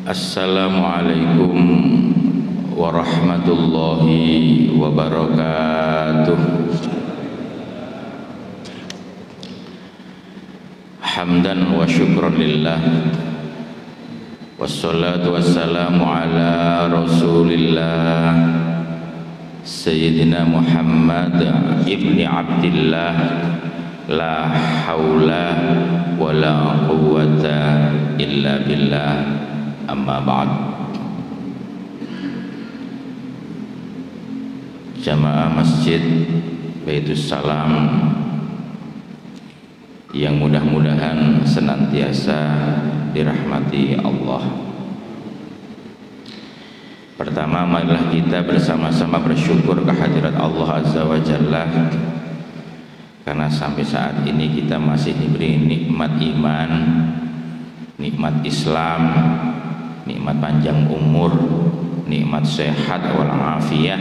Assalamualaikum warahmatullahi wabarakatuh. Hamdan wa syukran lillah, wassalatu wassalamu ala rasulillah Sayyidina Muhammad ibni Abdillah, la hawla wa la quwwata illa billah. Amma ba'd. Jamaah Masjid Baitus Salam yang mudah-mudahan senantiasa dirahmati Allah. Pertama, marilah kita bersama-sama bersyukur kehadirat Allah Azza wa Jalla, karena sampai saat ini kita masih diberi nikmat iman, nikmat Islam, nikmat panjang umur, nikmat sehat walafiat,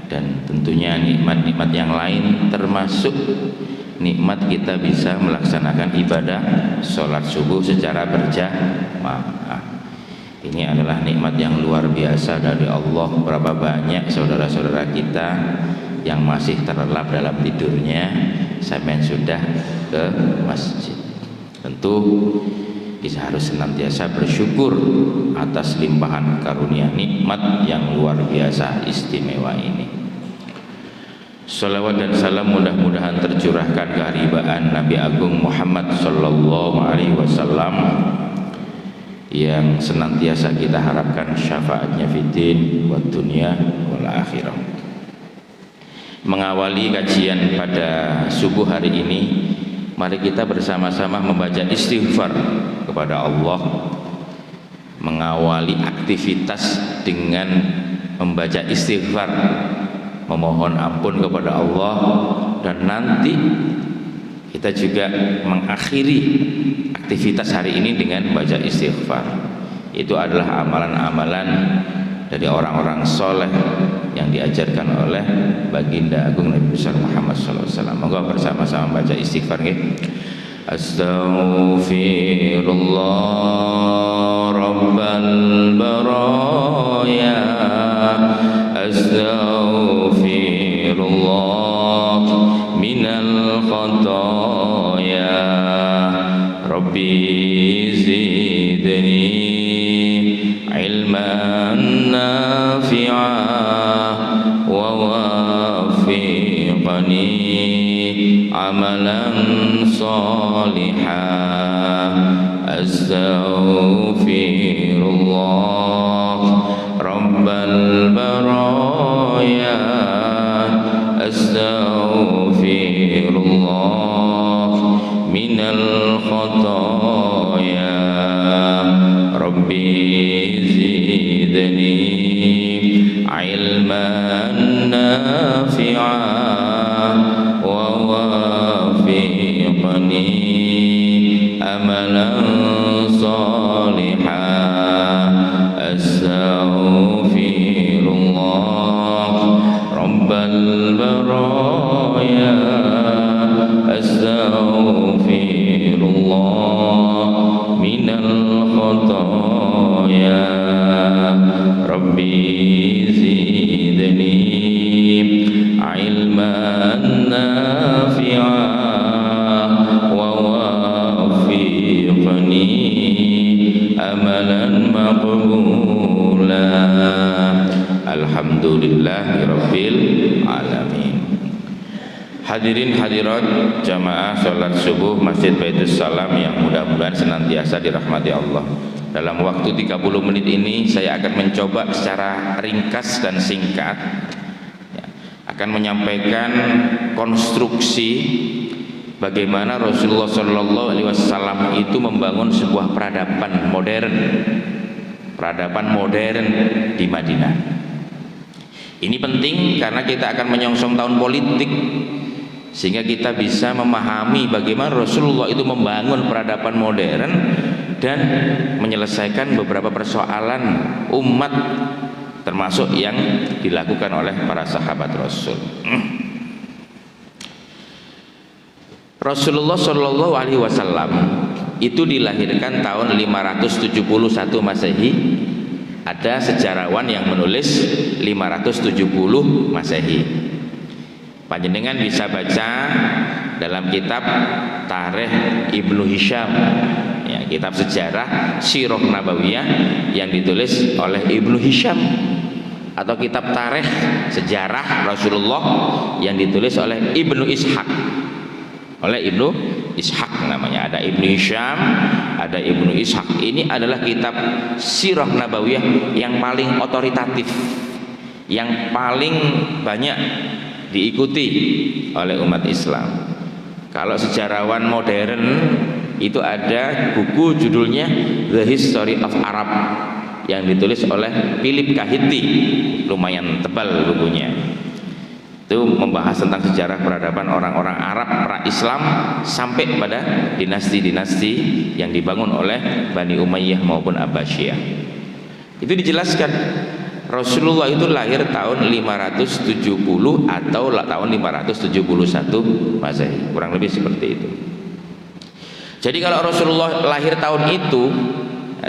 dan tentunya nikmat-nikmat yang lain, termasuk nikmat kita bisa melaksanakan ibadah sholat subuh secara berjamaah. Ini adalah nikmat yang luar biasa dari Allah. Berapa banyak saudara-saudara kita yang masih terlelap dalam tidurnya sampai sudah ke masjid. Tentu kita harus senantiasa bersyukur atas limpahan karunia nikmat yang luar biasa istimewa ini. Salawat dan salam mudah-mudahan tercurahkan keharibaan Nabi Agung Muhammad sallallahu alaihi wasallam yang senantiasa kita harapkan syafaatnya fiddin wa dunya wal akhirah. Mengawali kajian pada subuh hari ini, mari kita bersama-sama membaca istighfar kepada Allah. Mengawali aktivitas dengan membaca istighfar, memohon ampun kepada Allah, dan nanti kita juga mengakhiri aktivitas hari ini dengan membaca istighfar. Itu adalah amalan-amalan dari orang-orang soleh yang diajarkan oleh baginda agung Nabi besar Muhammad SAW. Moga bersama-sama baca istighfar nggih. Astaghfirullah rabbal baraya, astaghfirullah minal khataya, rabbi zidni ilman nafi'ah wa wafiqani amalan salihah. Astaghfirullah rabbal baraya, astaghfirullah minal khataya, rabbi zidni ilman nafi'ah wa wafiqni amalan salihah. Astaghfirullah rabbal baraya, astaghfirullah minal khataya, rabbi zidni ilman nafi'ah wa wafiqni amalan maqbula. Alhamdulillahirabbil alamin. Hadirin hadirat jamaah salat subuh Masjid Baitus Salam yang mudah-mudahan senantiasa dirahmati Allah. Dalam waktu 30 menit ini saya akan mencoba secara ringkas dan singkat akan menyampaikan konstruksi bagaimana Rasulullah Shallallahu Alaihi Wasallam itu membangun sebuah peradaban modern di Madinah. Ini penting karena kita akan menyongsong tahun politik, sehingga kita bisa memahami bagaimana Rasulullah itu membangun peradaban modern dan menyelesaikan beberapa persoalan umat, termasuk yang dilakukan oleh para sahabat Rasul. Rasulullah Shallallahu Alaihi Wasallam itu dilahirkan tahun 571 Masehi. Ada sejarawan yang menulis 570 Masehi. Panjenengan bisa baca dalam kitab Tarikh Ibnu Hisham, ya, kitab sejarah Sirah Nabawiyah yang ditulis oleh Ibnu Hisham, atau kitab Tarikh sejarah Rasulullah yang ditulis oleh Ibnu Ishaq. Oleh Ibnu Ishaq namanya, ada Ibnu Hisham, ada Ibnu Ishaq. Ini adalah kitab Sirah Nabawiyah yang paling otoritatif, yang paling banyak diikuti oleh umat Islam. Kalau sejarawan modern itu ada buku judulnya The History of Arab yang ditulis oleh Philip Kahiti, lumayan tebal bukunya. Itu membahas tentang sejarah peradaban orang-orang Arab pra-Islam sampai pada dinasti-dinasti yang dibangun oleh Bani Umayyah maupun Abbasiyah. Itu dijelaskan Rasulullah itu lahir tahun 570 atau tahun 571 Masehi, kurang lebih seperti itu. Jadi kalau Rasulullah lahir tahun itu,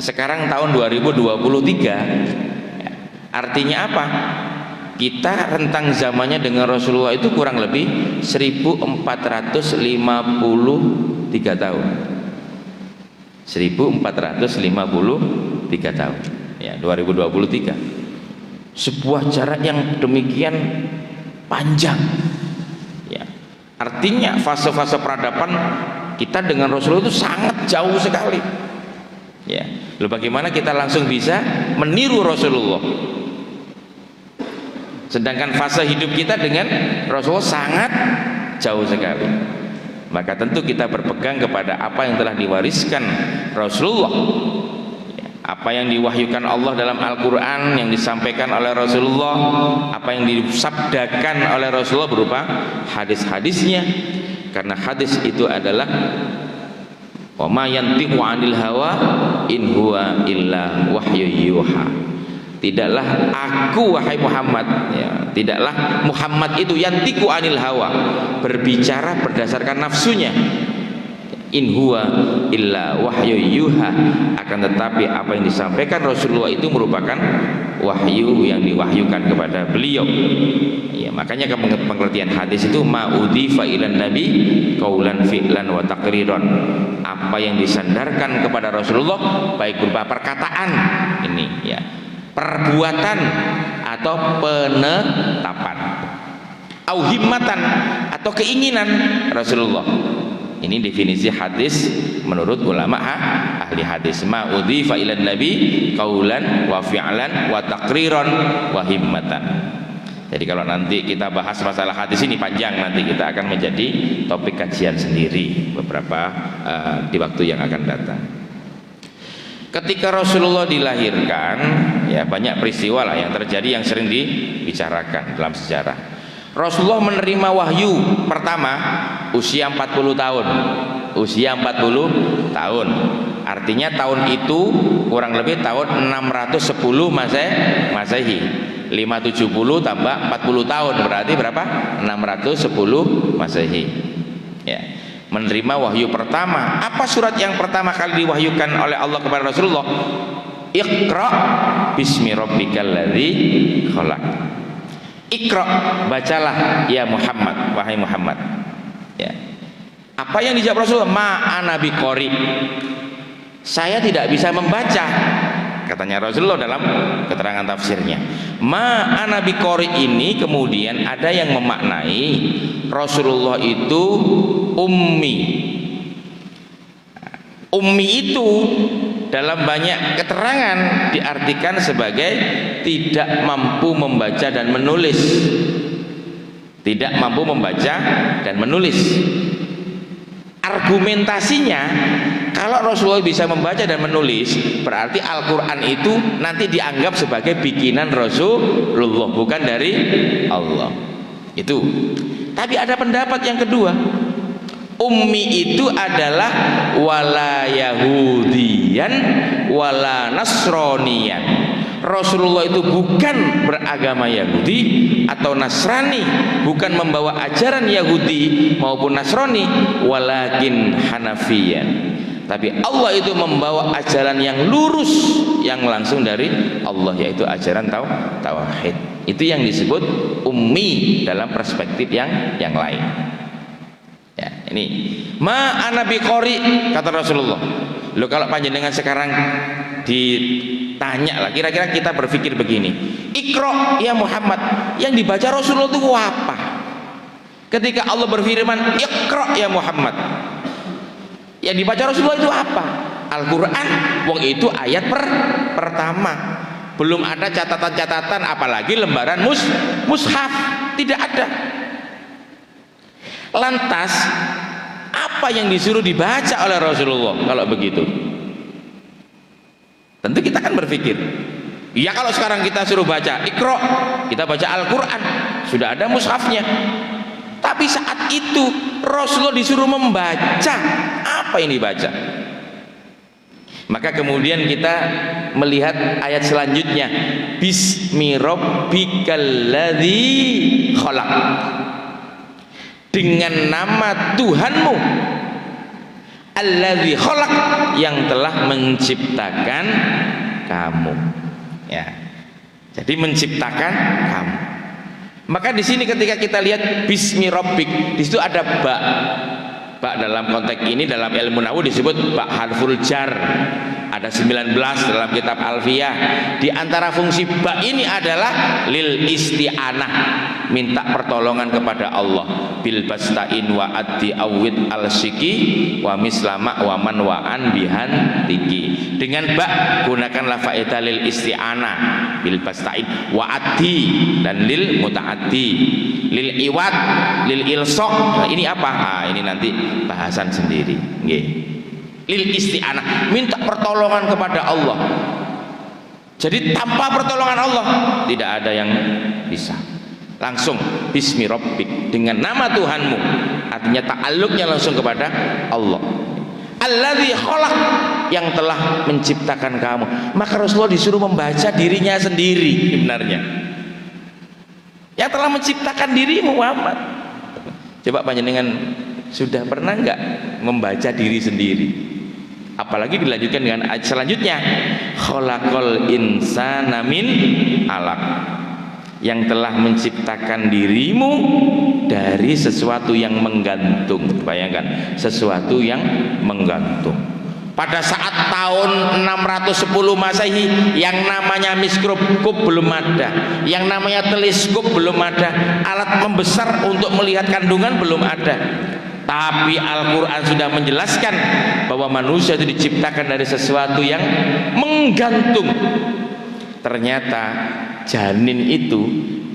sekarang tahun 2023, artinya apa? Kita rentang zamannya dengan Rasulullah itu kurang lebih 1453 tahun. 1453 tahun. Ya, 2023. Sebuah jarak yang demikian panjang. Ya. Artinya fase-fase peradaban kita dengan Rasulullah itu sangat jauh sekali. Ya. Lalu bagaimana kita langsung bisa meniru Rasulullah? Sedangkan fase hidup kita dengan Rasulullah sangat jauh sekali. Maka tentu kita berpegang kepada apa yang telah diwariskan Rasulullah, apa yang diwahyukan Allah dalam Al-Quran, yang disampaikan oleh Rasulullah, apa yang disabdakan oleh Rasulullah berupa hadis-hadisnya. Karena hadis itu adalah wa ma yantiqu 'anil hawa in huwa illa wahyu yuha. Tidaklah aku wahai Muhammad, ya, tidaklah Muhammad itu yantiqu 'anil hawa, berbicara berdasarkan nafsunya. In huwa illa wahyu yuha. Akan tetapi apa yang disampaikan Rasulullah itu merupakan wahyu yang diwahyukan kepada beliau. Ya, makanya pengertian hadis itu ma'udhifa ilan nabi qaulan fi'lan wa taqriran. Apa yang disandarkan kepada Rasulullah baik berupa perkataan ini, ya, perbuatan atau penetapan, au himmatan atau keinginan Rasulullah. Ini definisi hadis menurut ulama ahli hadis. Ma udhifa ilan nabi qaulan wa fi'lan wa taqriran wa himmatan. Jadi kalau nanti kita bahas masalah hadis ini panjang, nanti kita akan menjadi topik kajian sendiri beberapa di waktu yang akan datang. Ketika Rasulullah dilahirkan, ya banyak peristiwa lah yang terjadi yang sering dibicarakan dalam sejarah. Rasulullah menerima wahyu pertama usia 40 tahun. Usia 40 tahun. Artinya tahun itu kurang lebih tahun 610 Masehi. 570 tambah 40 tahun berarti berapa? 610 Masehi. Ya. Menerima wahyu pertama. Apa surat yang pertama kali diwahyukan oleh Allah kepada Rasulullah? Iqra bismi rabbikal ladzi khalaq. Iqra, bacalah ya Muhammad, wahai Muhammad. Ya. Apa yang dijawab Rasulullah? Ma ana biqari. Saya tidak bisa membaca, katanya Rasulullah dalam keterangan tafsirnya. Ma ana biqari ini kemudian ada yang memaknai Rasulullah itu ummi. Ummi itu dalam banyak keterangan diartikan sebagai tidak mampu membaca dan menulis. Tidak mampu membaca dan menulis. Argumentasinya, kalau Rasulullah bisa membaca dan menulis, berarti Al-Quran itu nanti dianggap sebagai bikinan Rasulullah, bukan dari Allah. Itu. Tapi ada pendapat yang kedua. Ummi itu adalah wala yahudiyan wala nasroniyan Rasulullah itu bukan beragama Yahudi atau Nasrani, bukan membawa ajaran Yahudi maupun Nasrani, walakin Hanafiyan. Tapi Allah itu membawa ajaran yang lurus, yang langsung dari Allah, yaitu ajaran tauhid. Itu yang disebut ummi dalam perspektif yang lain. Ya, ini ma ana biqori, kata Rasulullah. Lo kalau panjenengan sekarang ditanya lah, kira-kira kita berpikir begini, Iqra ya Muhammad, yang dibaca Rasulullah itu apa? Ketika Allah berfirman Iqra ya Muhammad, yang dibaca Rasulullah itu apa? Al-Quran, wong itu ayat pertama, belum ada catatan-catatan, apalagi lembaran mushaf, tidak ada. Lantas apa yang disuruh dibaca oleh Rasulullah kalau begitu? Tentu kita akan berpikir, ya kalau sekarang kita suruh baca Iqra, kita baca Al-Quran, sudah ada mushafnya. Tapi saat itu Rasulullah disuruh membaca, apa yang dibaca? Maka kemudian kita melihat ayat selanjutnya, Bismi rabbikal ladzi khalaq, dengan nama Tuhanmu alladzi khalaq, yang telah menciptakan kamu. Ya, jadi menciptakan kamu. Maka di sini ketika kita lihat Bismi rabbik, di situ ada ba. Ba dalam konteks ini dalam ilmu nahwu disebut ba harful jar. Ada 19 dalam kitab Alfiyah. Di antara fungsi ba ini adalah lil isti'anah, minta pertolongan kepada Allah. Bil basta'in wa addi awid al siki wa mislama wa man wa an bihan tiki. Dengan ba gunakanlah faedah lil isti'anah, bil basta'in wa addi, dan lil muta'addi, lil iwad, lil ilsok. Nah, ini apa? Nah, ini nanti bahasan sendiri. Nggih. Lil isti'anah, minta pertolongan kepada Allah. Jadi tanpa pertolongan Allah tidak ada yang bisa. Langsung Bismi rabbik, dengan nama Tuhanmu, artinya ta'alluqnya langsung kepada Allah. Alladzi khalaq, yang telah menciptakan kamu. Maka Rasulullah disuruh membaca dirinya sendiri sebenarnya, yang telah menciptakan dirimu Muhammad. Coba panjenengan sudah pernah enggak membaca diri sendiri? Apalagi dilanjutkan dengan ayat selanjutnya, khalaqal insana min alaq, yang telah menciptakan dirimu dari sesuatu yang menggantung. Bayangkan, sesuatu yang menggantung. Pada saat tahun 610 Masehi, yang namanya mikroskop belum ada, yang namanya teleskop belum ada, alat membesar untuk melihat kandungan belum ada. Tapi Al-Quran sudah menjelaskan bahwa manusia itu diciptakan dari sesuatu yang menggantung. Ternyata janin itu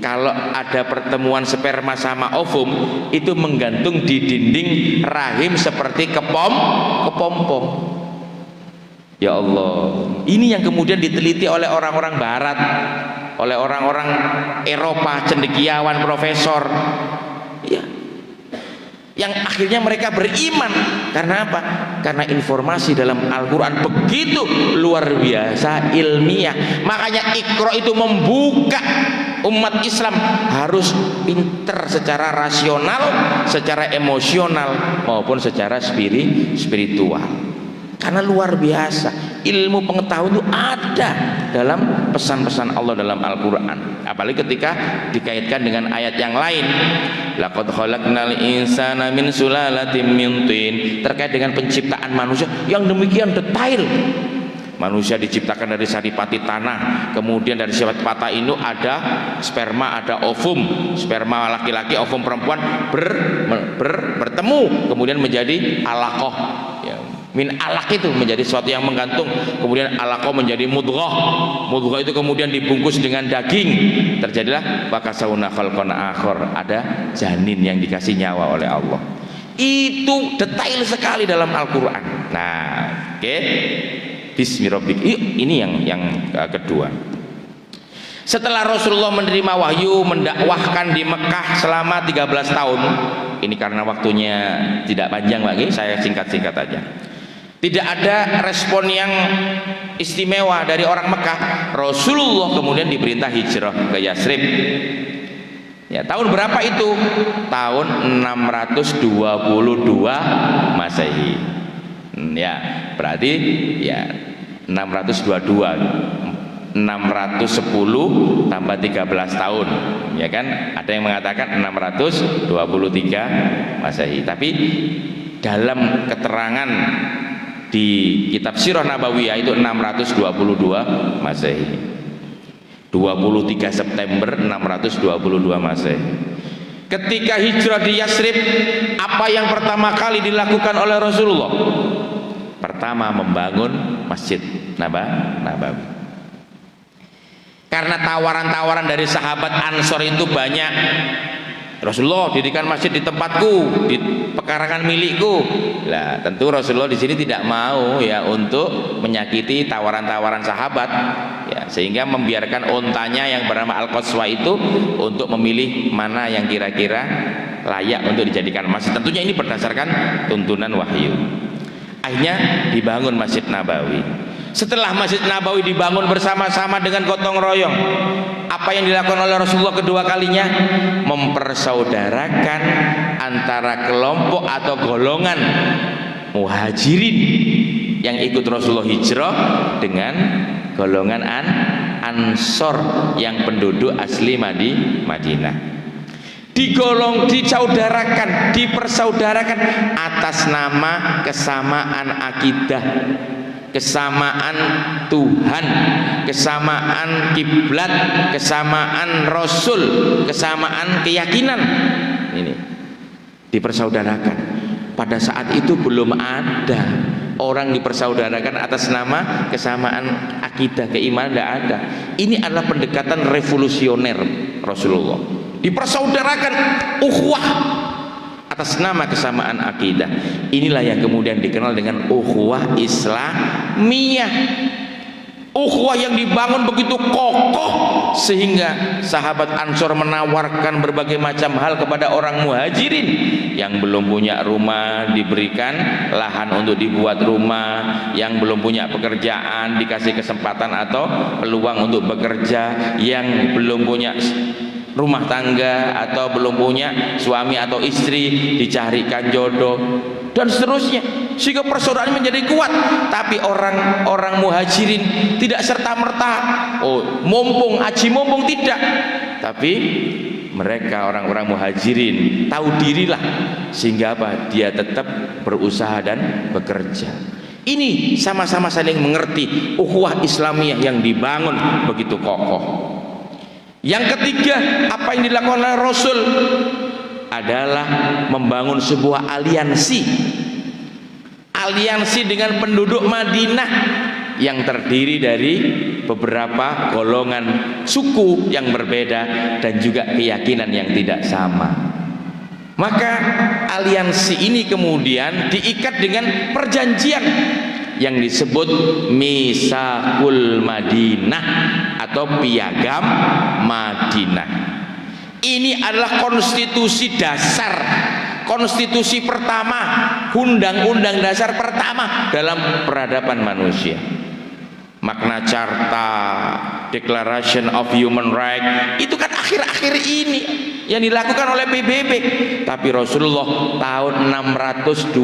kalau ada pertemuan sperma sama ovum, itu menggantung di dinding rahim seperti kepompong. Ya Allah, ini yang kemudian diteliti oleh orang-orang barat, oleh orang-orang Eropa, cendekiawan, profesor, ya, yang akhirnya mereka beriman. Karena apa? Karena informasi dalam Al-Quran begitu luar biasa ilmiah. Makanya Iqra itu membuka umat Islam harus pinter secara rasional, secara emosional, maupun secara spiritual. Karena luar biasa ilmu pengetahuan itu ada dalam pesan-pesan Allah dalam Al-Quran. Apalagi ketika dikaitkan dengan ayat yang lain, laqad khalaqnal insana min sulalatin min tin, terkait dengan penciptaan manusia yang demikian detail. Manusia diciptakan dari saripati tanah, kemudian dari saripati itu ada sperma, ada ovum, sperma laki-laki, ovum perempuan bertemu, kemudian menjadi alaqah. Ya, min alaq itu menjadi sesuatu yang menggantung, kemudian alaqah menjadi mudghah, mudghah itu kemudian dibungkus dengan daging, terjadilah bakasawna khalqan akhar, ada janin yang dikasih nyawa oleh Allah. Itu detail sekali dalam Al-Quran. Nah, oke. Bismi rabbik, ini yang kedua. Setelah Rasulullah menerima wahyu, mendakwahkan di Mekah selama 13 tahun. Ini karena waktunya tidak panjang lagi, saya singkat-singkat aja. 13 Tidak ada respon yang istimewa dari orang Mekah. Rasulullah kemudian diperintah hijrah ke Yatsrib. Ya, tahun berapa itu? Tahun 622 Masehi. Ya, berarti ya 622, 610 tambah 13 tahun, ya kan? Ada yang mengatakan 623 Masehi. Tapi dalam keterangan di kitab Sirah Nabawiyah itu 622 Masehi. 23 September 622 Masehi. Ketika hijrah di Yatsrib, apa yang pertama kali dilakukan oleh Rasulullah? Pertama, membangun Masjid Nabawi. Karena tawaran-tawaran dari sahabat Ansor itu banyak. Rasulullah, dirikan masjid di tempatku, di pekarangan milikku. Lah, tentu Rasulullah di sini tidak mau ya untuk menyakiti tawaran-tawaran sahabat, ya, sehingga membiarkan ontanya yang bernama Al-Qaswa itu untuk memilih mana yang kira-kira layak untuk dijadikan masjid. Tentunya ini berdasarkan tuntunan wahyu. Akhirnya dibangun Masjid Nabawi. Setelah Masjid Nabawi dibangun bersama-sama dengan gotong royong, apa yang dilakukan oleh Rasulullah kedua kalinya? Mempersaudarakan antara kelompok atau golongan muhajirin yang ikut Rasulullah hijrah dengan golongan Ansor yang penduduk asli Madinah. Dipersaudarakan atas nama kesamaan akidah, kesamaan Tuhan, kesamaan kiblat, kesamaan Rasul, kesamaan keyakinan. Ini dipersaudarakan. Pada saat itu belum ada orang dipersaudarakan atas nama kesamaan akidah, keimanan, tidak ada. Ini adalah pendekatan revolusioner Rasulullah. Dipersaudarakan ukhuwah atas nama kesamaan akidah. Inilah yang kemudian dikenal dengan ukhuwah Islamiyah. Ukhuwah yang dibangun begitu kokoh sehingga sahabat Ansor menawarkan berbagai macam hal kepada orang muhajirin yang belum punya rumah diberikan lahan untuk dibuat rumah, yang belum punya pekerjaan dikasih kesempatan atau peluang untuk bekerja, yang belum punya rumah tangga atau belum punya suami atau istri dicarikan jodoh dan seterusnya, sehingga persaudaraan menjadi kuat. Tapi orang muhajirin tidak serta-merta mumpung tidak, tapi mereka orang-orang muhajirin tahu dirilah, sehingga apa? Dia tetap berusaha dan bekerja. Ini sama-sama saling mengerti ukhuwah Islamiyah yang dibangun begitu kokoh. Yang ketiga, apa yang dilakukan oleh Rasul adalah membangun sebuah aliansi dengan penduduk Madinah yang terdiri dari beberapa golongan suku yang berbeda dan juga keyakinan yang tidak sama. Maka aliansi ini kemudian diikat dengan perjanjian yang disebut Misakul Madinah atau Piagam Madinah. Ini adalah konstitusi dasar, konstitusi pertama, undang-undang dasar pertama dalam peradaban manusia. Magna Carta, Declaration of Human Rights, itu kan akhir-akhir ini yang dilakukan oleh PBB. Tapi Rasulullah tahun 622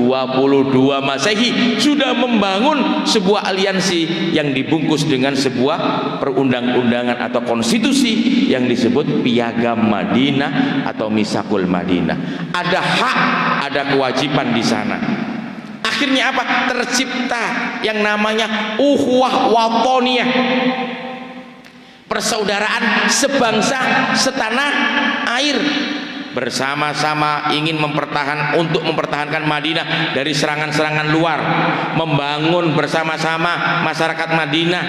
Masehi sudah membangun sebuah aliansi yang dibungkus dengan sebuah perundang-undangan atau konstitusi yang disebut Piagam Madinah atau Misakul Madinah. Ada hak, ada kewajiban di sana. Akhirnya apa? Tercipta yang namanya ukhuwah watoniyah, persaudaraan sebangsa setanah air, bersama-sama ingin mempertahankan Madinah dari serangan-serangan luar, membangun bersama-sama masyarakat Madinah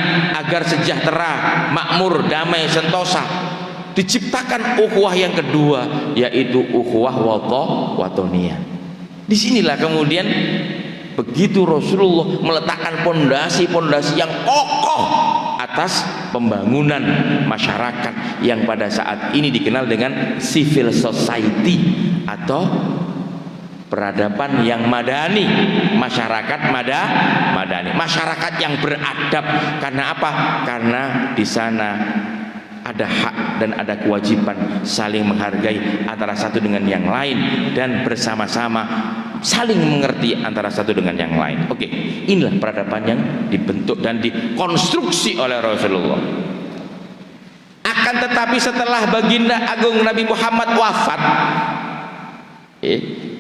agar sejahtera, makmur, damai, sentosa. Diciptakan ukhuwah yang kedua, yaitu ukhuwah watoniyah. Disinilah kemudian begitu Rasulullah meletakkan pondasi-pondasi yang kokoh atas pembangunan masyarakat yang pada saat ini dikenal dengan civil society atau peradaban yang madani, masyarakat madani, masyarakat yang beradab. Karena apa? Karena di sana ada hak dan ada kewajiban saling menghargai antara satu dengan yang lain dan bersama-sama saling mengerti antara satu dengan yang lain. Oke, inilah peradaban yang dibentuk dan dikonstruksi oleh Rasulullah. Akan tetapi setelah baginda agung Nabi Muhammad wafat,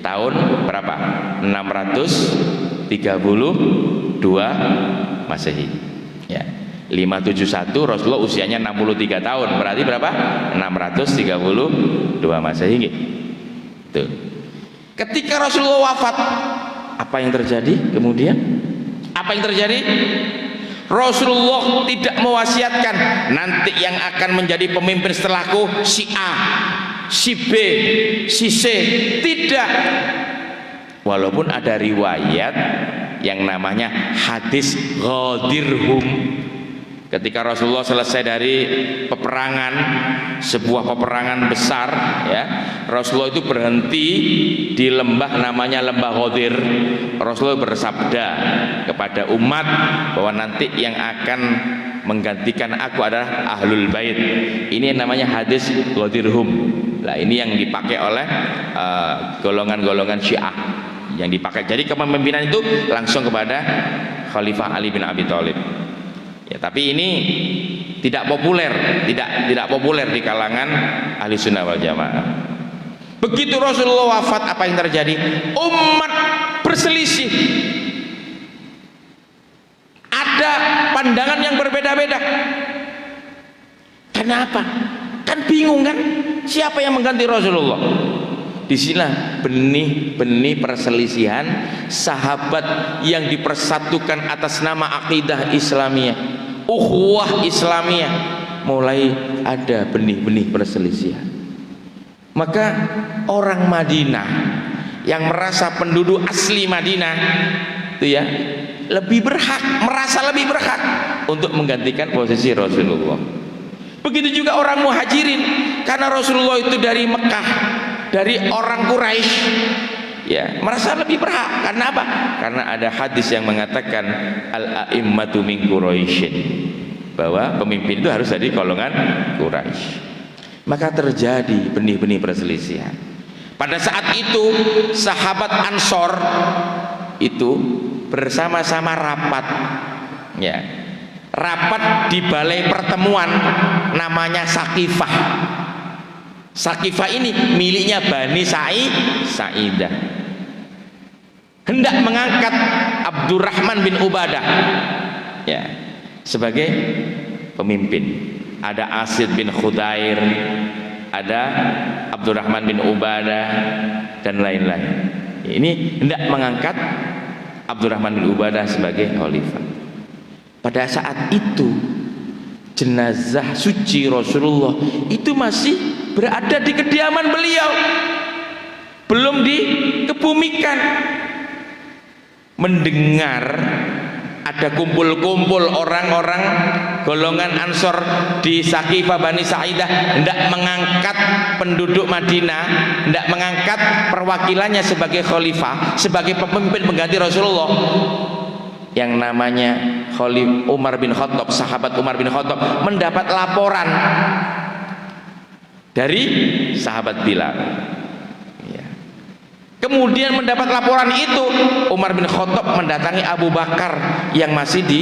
tahun berapa? 632 Masehi. Ya. 571 Rasulullah usianya 63 tahun. Berarti berapa? 632 Masehi. Tuh. Ketika Rasulullah wafat, apa yang terjadi kemudian? Apa yang terjadi? Rasulullah tidak mewasiatkan nanti yang akan menjadi pemimpin setelahku si A, si B, si C. Tidak. Walaupun ada riwayat yang namanya hadis Ghadirhum. Ketika Rasulullah selesai dari peperangan, sebuah peperangan besar, ya, Rasulullah itu berhenti di lembah namanya lembah Ghadir. Rasulullah bersabda kepada umat bahwa nanti yang akan menggantikan aku adalah ahlul bait. Ini yang namanya hadis Ghadirhum. Nah, ini yang dipakai oleh golongan-golongan Syiah yang dipakai. Jadi kepemimpinan itu langsung kepada Khalifah Ali bin Abi Thalib. Ya, tapi ini tidak populer, tidak populer di kalangan ahli sunnah wal jamaah. Begitu Rasulullah wafat, apa yang terjadi? Umat berselisih. Ada pandangan yang berbeda-beda. Kenapa? Kan bingung kan? Siapa yang mengganti Rasulullah? Disinilah benih-benih perselisihan sahabat yang dipersatukan atas nama akidah Islamiyah, ukhuwah Islamiyah, mulai ada benih-benih perselisihan. Maka orang Madinah yang merasa penduduk asli Madinah itu ya lebih berhak, merasa lebih berhak untuk menggantikan posisi Rasulullah. Begitu juga orang Muhajirin, karena Rasulullah itu dari Mekah, dari orang Quraisy, ya merasa lebih berhak. Karena apa? Karena ada hadis yang mengatakan al-a'immatu min Quraisyin, bahwa pemimpin itu harus dari golongan Quraisy. Maka terjadi benih-benih perselisihan. Pada saat itu sahabat Ansor itu bersama-sama rapat, ya, rapat di balai pertemuan namanya Saqifah. Saqifah ini miliknya Bani Sa'idah. Hendak mengangkat Abdurrahman bin Ubadah, ya, sebagai pemimpin. Ada Asid bin Khudair, ada Abdurrahman bin Ubadah, dan lain-lain. Ini hendak mengangkat Abdurrahman bin Ubadah sebagai khalifah. Pada saat itu jenazah suci Rasulullah itu masih berada di kediaman beliau, belum dikebumikan. Mendengar ada kumpul-kumpul orang-orang golongan Ansor di Saqifah Bani Sa'idah hendak mengangkat penduduk Madinah, hendak mengangkat perwakilannya sebagai khalifah, sebagai pemimpin pengganti Rasulullah. Yang namanya Khalifah Umar bin Khattab, sahabat Umar bin Khattab, mendapat laporan dari sahabat Bilal. Ya. Kemudian mendapat laporan itu, Umar bin Khattab mendatangi Abu Bakar yang masih di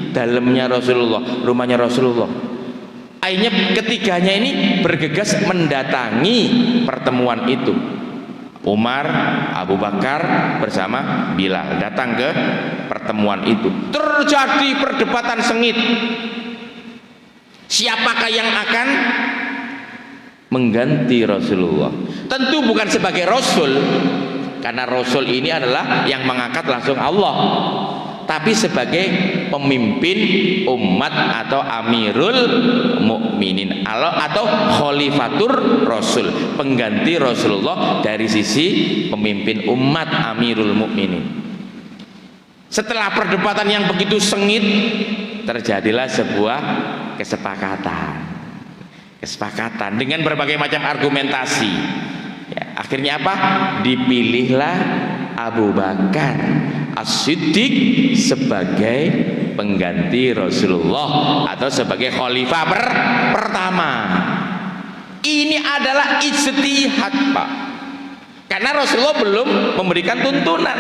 dalamnya Rasulullah, rumahnya Rasulullah. Akhirnya ketiganya ini bergegas mendatangi pertemuan itu. Umar, Abu Bakar bersama Bilal datang ke pertemuan itu. Terjadi perdebatan sengit. Siapakah yang akan mengganti Rasulullah? Tentu bukan sebagai Rasul, karena Rasul ini adalah yang mengangkat langsung Allah, tapi sebagai pemimpin umat atau Amirul Mukminin atau Khalifatur Rasul, pengganti Rasulullah dari sisi pemimpin umat, Amirul Mukminin. Setelah perdebatan yang begitu sengit, terjadilah sebuah kesepakatan dengan berbagai macam argumentasi. Ya, Akhirnya apa? Dipilihlah Abu Bakar As-Siddiq sebagai pengganti Rasulullah atau sebagai khalifah pertama. Ini adalah ijtihad, Pak. Karena Rasulullah belum memberikan tuntunan.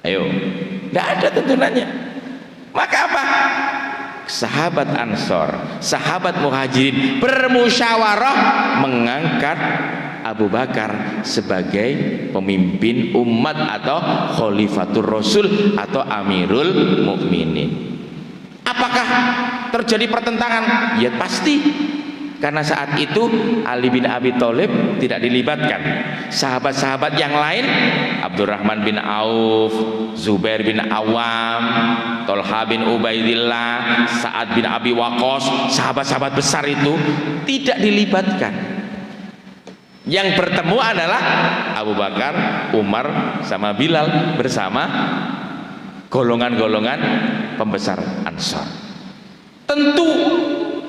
Ayo, tidak ada tuntunannya. Maka apa? Sahabat Ansor, sahabat Muhajirin bermusyawarah mengangkat Abu Bakar sebagai pemimpin umat atau Khalifatur Rasul atau Amirul Mukminin. Apakah terjadi pertentangan? Ya pasti. Karena saat itu Ali bin Abi Thalib tidak dilibatkan. Sahabat-sahabat yang lain, Abdurrahman bin Auf, Zubair bin Awam, Tolha bin Ubaidillah, Sa'ad bin Abi Waqqas, sahabat-sahabat besar itu tidak dilibatkan. Yang bertemu adalah Abu Bakar, Umar, sama Bilal bersama golongan-golongan pembesar Ansar. Tentu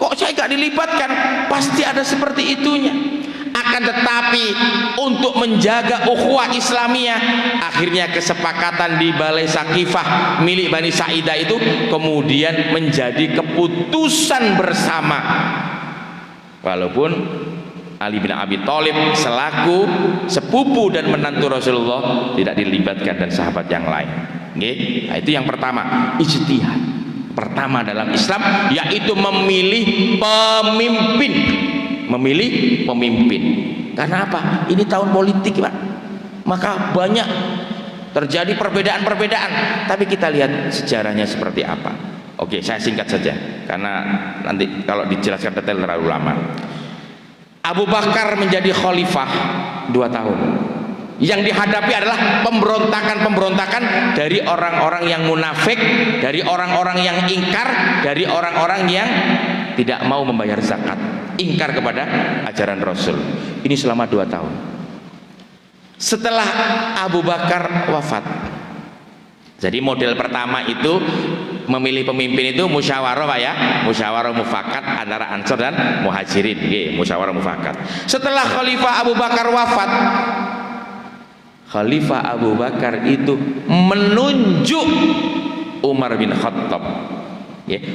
kok saya gak dilibatkan? Pasti ada seperti itunya. Akan tetapi untuk menjaga ukhuwah Islamiyah, akhirnya kesepakatan di Balai Sakifah milik Bani Sa'idah itu kemudian menjadi keputusan bersama. Walaupun Ali bin Abi Thalib selaku sepupu dan menantu Rasulullah tidak dilibatkan dan sahabat yang lain. Nah, itu yang pertama, ijtihad pertama dalam Islam, yaitu memilih pemimpin. Karena apa? Ini tahun politik, Pak. Maka banyak terjadi perbedaan-perbedaan, tapi kita lihat sejarahnya seperti apa. Oke, saya singkat saja karena nanti kalau dijelaskan detail terlalu lama. Abu Bakar menjadi khalifah 2 tahun. Yang dihadapi adalah pemberontakan dari orang-orang yang munafik, dari orang-orang yang ingkar, dari orang-orang yang tidak mau membayar zakat, ingkar kepada ajaran Rasul. Ini selama 2 tahun. Setelah Abu Bakar wafat, jadi model pertama itu memilih pemimpin itu musyawarah, Pak ya, musyawarah mufakat antara Ansor dan Muhajirin. Musyawarah mufakat. Setelah Khalifah Abu Bakar wafat, Khalifah Abu Bakar itu menunjuk Umar bin Khattab,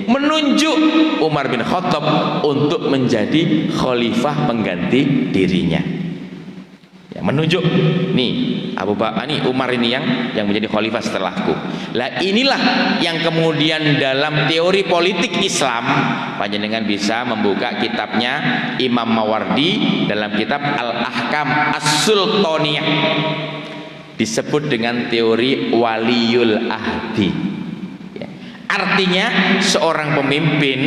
menunjuk Umar bin Khattab untuk menjadi khalifah pengganti dirinya. Menunjuk, nih Abu Bakar, nih Umar ini yang menjadi khalifah setelahku. Lah inilah yang kemudian dalam teori politik Islam, panjenengan bisa membuka kitabnya Imam Mawardi dalam kitab Al-Ahkam As-Sultaniyah, disebut dengan teori waliyul ahdi. Artinya seorang pemimpin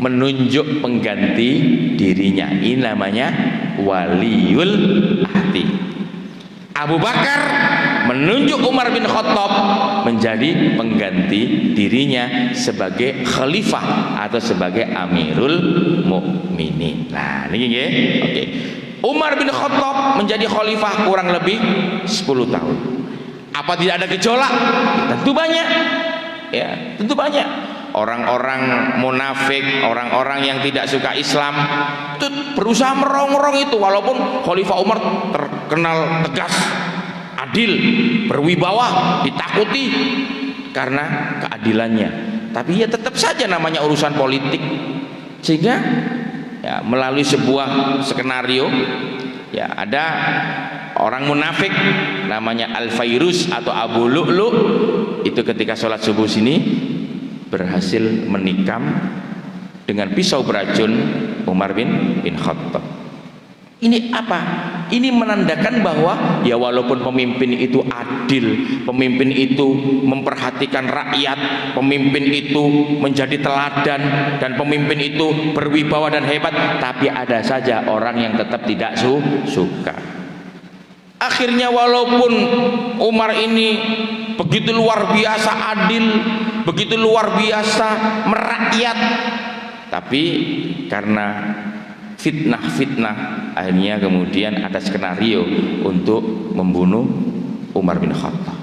menunjuk pengganti dirinya. Ini namanya waliyul ahdi. Abu Bakar menunjuk Umar bin Khattab menjadi pengganti dirinya sebagai khalifah atau sebagai Amirul Mukminin. Nah, ini ya. Oke. Umar bin Khattab menjadi khalifah kurang lebih 10 tahun. Apa tidak ada gejolak? Tentu banyak. Ya, tentu banyak. Orang-orang munafik, orang-orang yang tidak suka Islam itu berusaha merongrong itu, walaupun Khalifah Umar terkenal tegas, adil, berwibawa, ditakuti karena keadilannya. Tapi ya tetap saja namanya urusan politik. Sehingga ya, melalui sebuah skenario ya, ada orang munafik namanya Al-Fairuz atau Abu Lu'lu, itu ketika sholat subuh sini berhasil menikam dengan pisau beracun Umar bin Khattab. Ini apa? Ini menandakan bahwa ya walaupun pemimpin itu adil, pemimpin itu memperhatikan rakyat, pemimpin itu menjadi teladan, dan pemimpin itu berwibawa dan hebat, tapi ada saja orang yang tetap tidak suka. Akhirnya walaupun Umar ini begitu luar biasa adil, begitu luar biasa merakyat, tapi karena fitnah akhirnya kemudian ada skenario untuk membunuh Umar bin Khattab.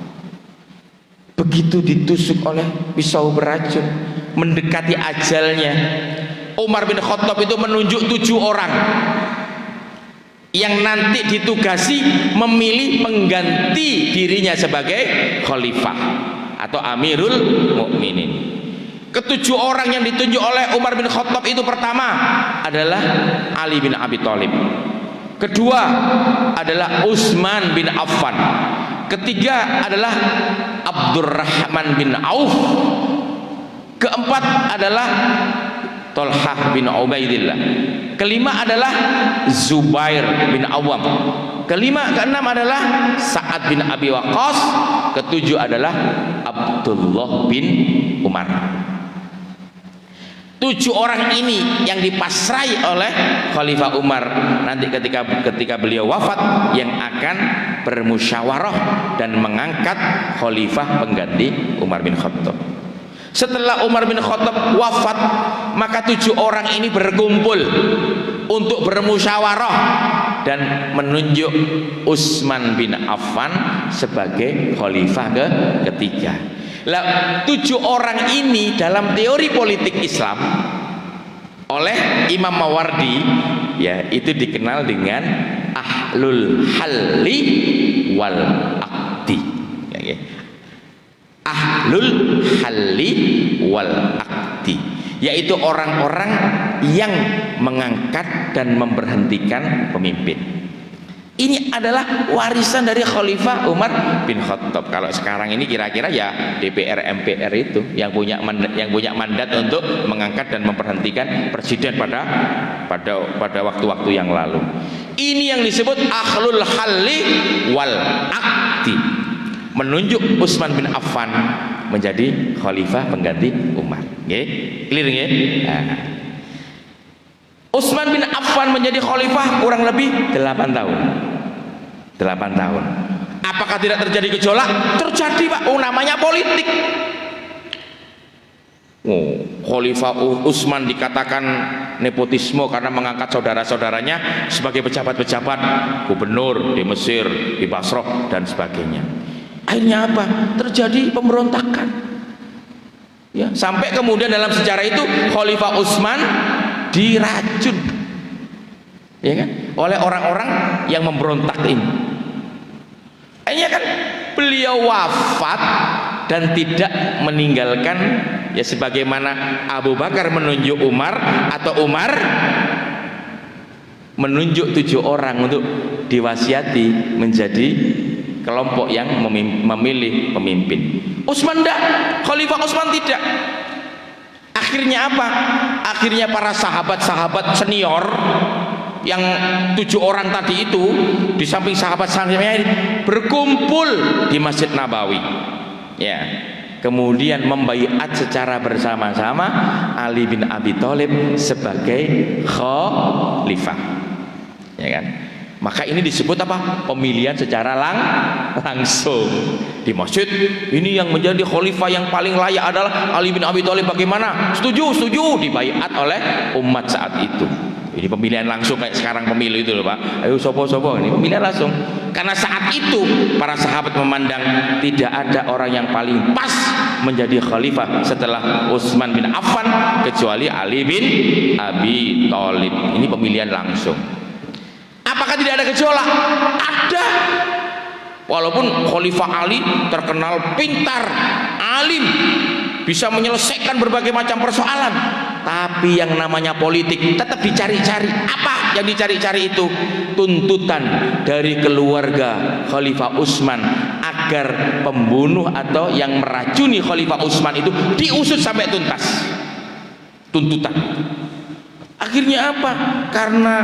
Begitu ditusuk oleh pisau beracun, mendekati ajalnya, Umar bin Khattab itu menunjuk 7 orang. yang nanti ditugasi memilih pengganti dirinya sebagai khalifah atau Amirul Mukminin. Ketujuh orang yang ditunjuk oleh Umar bin Khattab itu pertama adalah Ali bin Abi Thalib, kedua adalah Utsman bin Affan, ketiga adalah Abdurrahman bin Auf, keempat adalah Thalhah bin Ubaidillah, kelima adalah Zubair bin Awam, keenam adalah Sa'ad bin Abi Waqqas, ketujuh adalah Abdullah bin Umar. 7 orang ini yang dipasrai oleh Khalifah Umar nanti ketika beliau wafat, yang akan bermusyawarah dan mengangkat khalifah pengganti Umar bin Khattab. Setelah Umar bin Khattab wafat, maka 7 orang ini berkumpul untuk bermusyawarah dan menunjuk Utsman bin Affan sebagai khalifah ketiga. Lah 7 orang ini dalam teori politik Islam oleh Imam Mawardi ya itu dikenal dengan ahlul halli wal aqdi ya. Ahlul halli wal aqdi yaitu orang-orang yang mengangkat dan memberhentikan pemimpin. Ini adalah warisan dari Khalifah Umar bin Khattab. Kalau sekarang ini kira-kira ya DPR MPR itu yang punya mandat untuk mengangkat dan memberhentikan presiden pada waktu-waktu yang lalu. Ini yang disebut ahlul halli wal aqdi, menunjuk Utsman bin Affan menjadi khalifah pengganti Umar. Nggih, clear nggih? Nah. Utsman bin Affan menjadi khalifah kurang lebih 8 tahun. 8 tahun. Apakah tidak terjadi gejolak? Terjadi, Pak. Namanya politik. Khalifah Utsman dikatakan nepotisme karena mengangkat saudara-saudaranya sebagai pejabat-pejabat gubernur di Mesir, di Basrah dan sebagainya. Akhirnya apa? Terjadi pemberontakan. Ya, sampai kemudian dalam sejarah itu Khalifah Utsman diracun, ya kan, oleh orang-orang yang memberontak ini. Akhirnya kan beliau wafat dan tidak meninggalkan ya sebagaimana Abu Bakar menunjuk Umar atau Umar menunjuk 7 orang untuk diwasiati menjadi kelompok yang memilih pemimpin. Utsman tidak, Khalifah Utsman tidak. Akhirnya apa? Akhirnya para sahabat-sahabat senior yang 7 orang tadi itu di samping sahabat-sahabatnya berkumpul di Masjid Nabawi. Ya, kemudian membaiat secara bersama-sama Ali bin Abi Thalib sebagai khalifah. Ya kan? Maka ini disebut apa? Pemilihan secara langsung di masjid. Ini yang menjadi khalifah yang paling layak adalah Ali bin Abi Thalib. Bagaimana? Setuju, dibaiat oleh umat saat itu. Ini pemilihan langsung kayak sekarang pemilu itu loh, Pak. Ayo sopo-sopo, ini pemilihan langsung. Karena saat itu para sahabat memandang tidak ada orang yang paling pas menjadi khalifah setelah Utsman bin Affan kecuali Ali bin Abi Thalib. Ini pemilihan langsung. Apakah tidak ada gejolak? Ada. Walaupun Khalifah Ali terkenal pintar, alim, bisa menyelesaikan berbagai macam persoalan, tapi yang namanya politik tetap dicari-cari. Apa yang dicari-cari itu? Tuntutan dari keluarga Khalifah Utsman agar pembunuh atau yang meracuni Khalifah Utsman itu diusut sampai tuntas. Tuntutan. Akhirnya apa? Karena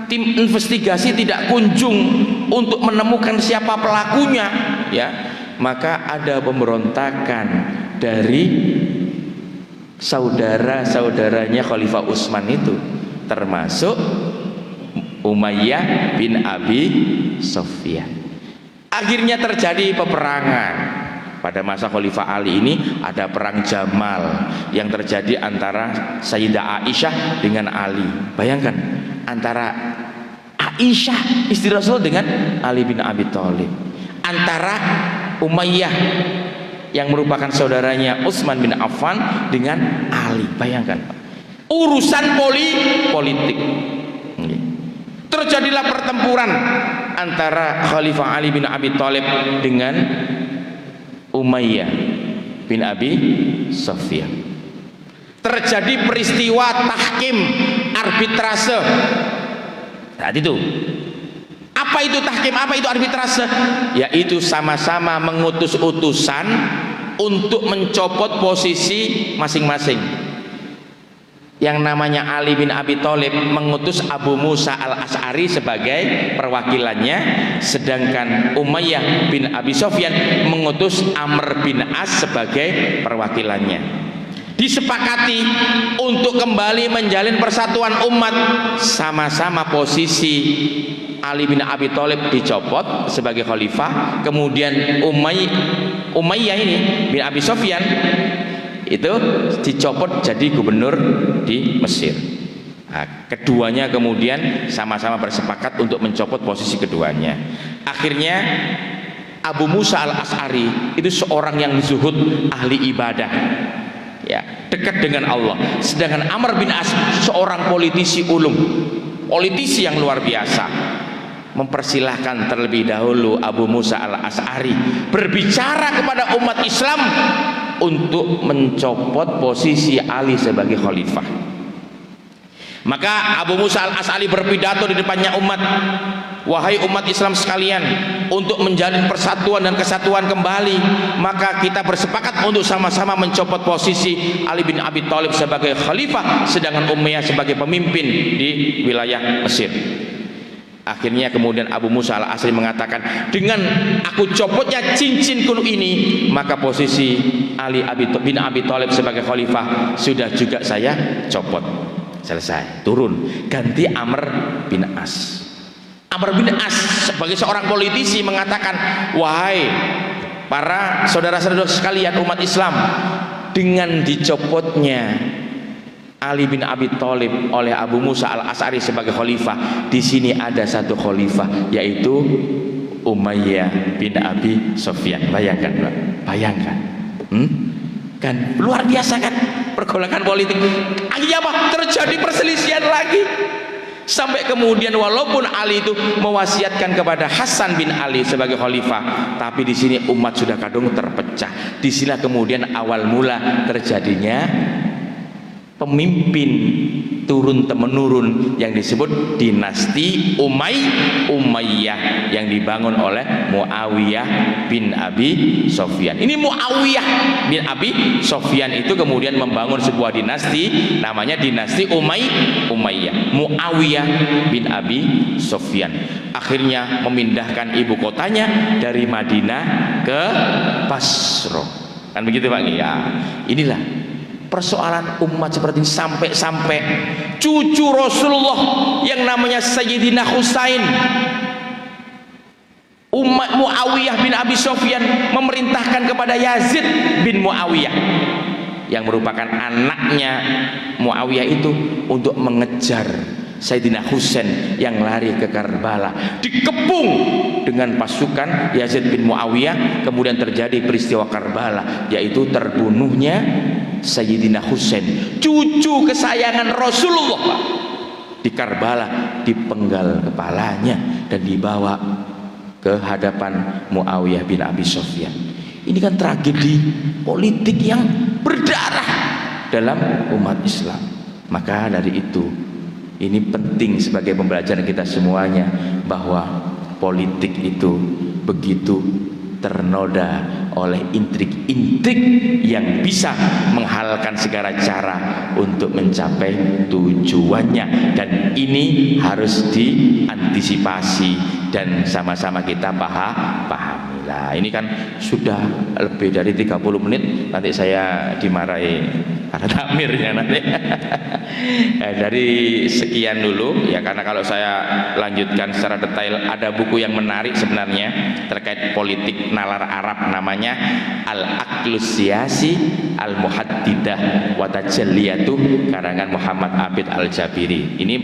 tim investigasi tidak kunjung untuk menemukan siapa pelakunya, ya, maka ada pemberontakan dari saudara-saudaranya Khalifah Utsman itu, termasuk Umayyah bin Abi Sufyan. Akhirnya terjadi peperangan. Pada masa Khalifah Ali ini ada perang Jamal yang terjadi antara Sayyidah Aisyah dengan Ali. Bayangkan, antara Aisyah istri Rasul dengan Ali bin Abi Thalib, antara Umayyah yang merupakan saudaranya Utsman bin Affan dengan Ali. Bayangkan urusan politik. terjadilah pertempuran antara Khalifah Ali bin Abi Thalib dengan Umayyah bin Abi Sufyan. Terjadi peristiwa tahkim, arbitrase. Saat itu apa itu tahkim, apa itu arbitrase? Yaitu sama-sama mengutus utusan untuk mencopot posisi masing-masing. Yang namanya Ali bin Abi Thalib mengutus Abu Musa al-Ash'ari sebagai perwakilannya, sedangkan Umayyah bin Abi Sufyan mengutus Amr bin As sebagai perwakilannya. Disepakati untuk kembali menjalin persatuan umat, sama-sama posisi Ali bin Abi Thalib dicopot sebagai khalifah, kemudian Umayyah ini bin Abi Sufyan itu dicopot jadi gubernur di Mesir. Nah, keduanya kemudian sama-sama bersepakat untuk mencopot posisi keduanya. Akhirnya Abu Musa al-Ash'ari itu seorang yang zuhud, ahli ibadah, ya, dekat dengan Allah. Sedangkan Amr bin As seorang politisi ulung, politisi yang luar biasa, mempersilahkan terlebih dahulu Abu Musa al-Ash'ari berbicara kepada umat Islam untuk mencopot posisi Ali sebagai khalifah. Maka Abu Musa al-Ash'ari berpidato di depannya umat, wahai umat Islam sekalian, untuk menjalin persatuan dan kesatuan kembali, maka kita bersepakat untuk sama-sama mencopot posisi Ali bin Abi Thalib sebagai khalifah, sedangkan Umayyah sebagai pemimpin di wilayah Mesir. Akhirnya kemudian Abu Musa al-Ash'ari mengatakan, dengan aku copotnya cincin kuno ini, maka posisi Ali bin Abi Thalib sebagai khalifah sudah juga saya copot. Selesai, turun, ganti Amr bin As. Amr bin As sebagai seorang politisi mengatakan, wahai para saudara-saudara sekalian umat Islam, dengan dicopotnya Ali bin Abi Thalib oleh Abu Musa al-Ash'ari sebagai khalifah, di sini ada satu khalifah, yaitu Umayyah bin Abi Sufyan. Bayangkan, Pak, bayangkan, kan luar biasa kan pergolakan politik. Akhirnya apa? Terjadi perselisihan lagi, sampai kemudian walaupun Ali itu mewasiatkan kepada Hasan bin Ali sebagai khalifah, tapi di sini umat sudah kadung terpecah. Di sini kemudian awal mula terjadinya pemimpin turun temurun yang disebut dinasti Umayyah yang dibangun oleh Muawiyah bin Abi Sufyan. Ini Muawiyah bin Abi Sufyan itu kemudian membangun sebuah dinasti, namanya dinasti Umayyah. Muawiyah bin Abi Sufyan akhirnya memindahkan ibu kotanya dari Madinah ke Basra. Kan begitu Pak? Ya, inilah persoalan umat seperti ini, sampai-sampai cucu Rasulullah yang namanya Sayyidina Husain, Muawiyah bin Abi Sufyan memerintahkan kepada Yazid bin Muawiyah yang merupakan anaknya Muawiyah itu untuk mengejar Sayyidina Husain yang lari ke Karbala. Dikepung dengan pasukan Yazid bin Muawiyah, kemudian terjadi peristiwa Karbala, yaitu terbunuhnya Sayyidina Husain, cucu kesayangan Rasulullah, Pak. Di Karbala dipenggal kepalanya dan dibawa ke hadapan Muawiyah bin Abi Sufyan. Ini kan tragedi politik yang berdarah dalam umat Islam. Maka dari itu, ini penting sebagai pembelajaran kita semuanya, bahwa politik itu begitu ternoda oleh intrik-intrik yang bisa menghalalkan segala cara untuk mencapai tujuannya, dan ini harus diantisipasi dan sama-sama kita pahami. Nah, ini kan sudah lebih dari 30 menit, nanti saya dimarahi karena takmirnya nanti. Dari sekian dulu ya, karena kalau saya lanjutkan secara detail, ada buku yang menarik sebenarnya terkait politik nalar Arab, namanya Al-Aqlus Siyasi Al-Muhaddidah wa Tajalliyatuh, karangan Muhammad Abid Al-Jabiri. Ini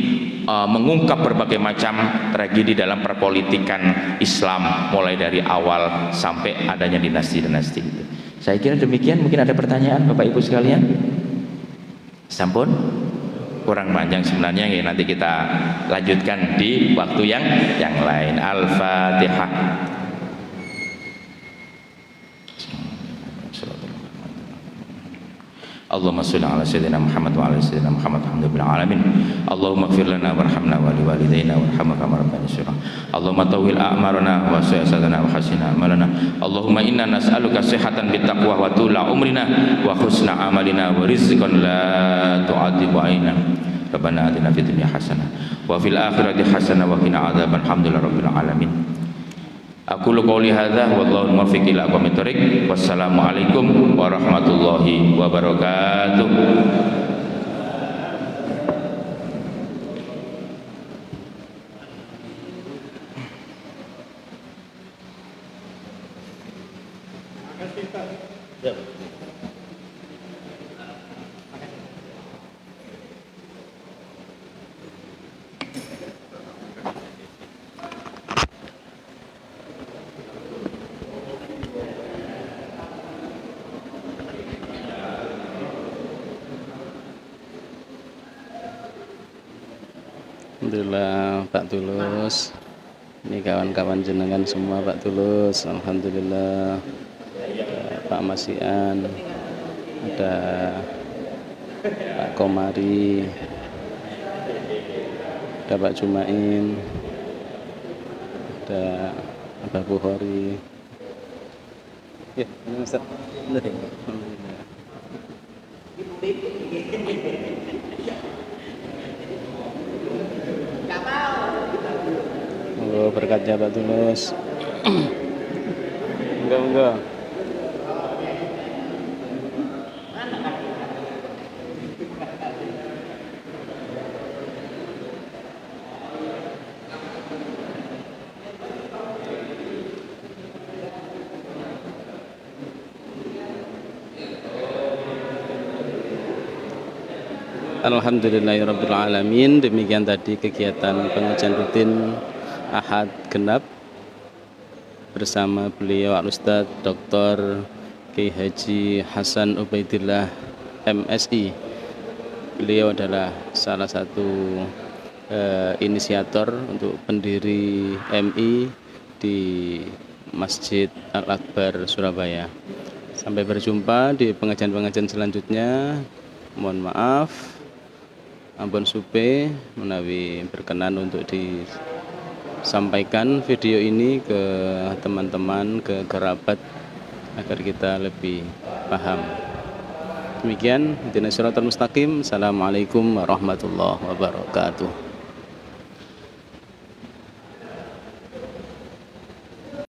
mengungkap berbagai macam tragedi dalam perpolitikan Islam, mulai dari awal sampai adanya dinasti-dinasti itu. Saya kira demikian. Mungkin ada pertanyaan Bapak Ibu sekalian? Sampun? kurang panjang sebenarnya ya, nanti kita lanjutkan di waktu yang lain. Al-Fatihah. Allahumma sholli ala sayyidina Muhammad wa ala sayyidina Muhammad alhamdulillah alamin. Allahumma ighfir lana warhamna wa liwalidayna warhamna kama rabbana shaghira. Allahumma tawwil a'marana wa sayyasatana wa hasina amalana. Allahumma inna nas'aluka sihhatan bittaqwa wa tula umrina wa husna amalina wa rizqan la tu'adibu aina. Rabbana atina fid dunya hasanah wa fil akhirati hasanah wa qina adzaban. Alhamdulillah rabbil alamin. Aku qouli hadza wallahu muwaffiq ila aqwamit thoriq. Wassalamualaikum warahmatullahi wabarakatuh. Alhamdulillah Pak Tulus, ini kawan-kawan jenengan semua Pak Tulus. Alhamdulillah, ada Pak Masian, ada Pak Komari, ada Pak Jumain, ada Abah Bukhari. Ya, ini Ustaz. Alhamdulillah. Oh, berkatnya Pak Tulus. Enggak. Alhamdulillahirabbil alamin. Demikian tadi kegiatan pengajian rutin Ahad Genap bersama beliau Al-Ustadz Dr. Kiai Haji Hasan Ubaidillah MSI. Beliau adalah salah satu inisiator untuk pendiri MI di Masjid Al-Akbar Surabaya. Sampai berjumpa di pengajian-pengajian selanjutnya. Mohon maaf, ampun supe menawi berkenan untuk disampaikan video ini ke teman-teman, ke kerabat agar kita lebih paham. Demikian, ihdinas siratal mustaqim. Assalamualaikum warahmatullahi wabarakatuh.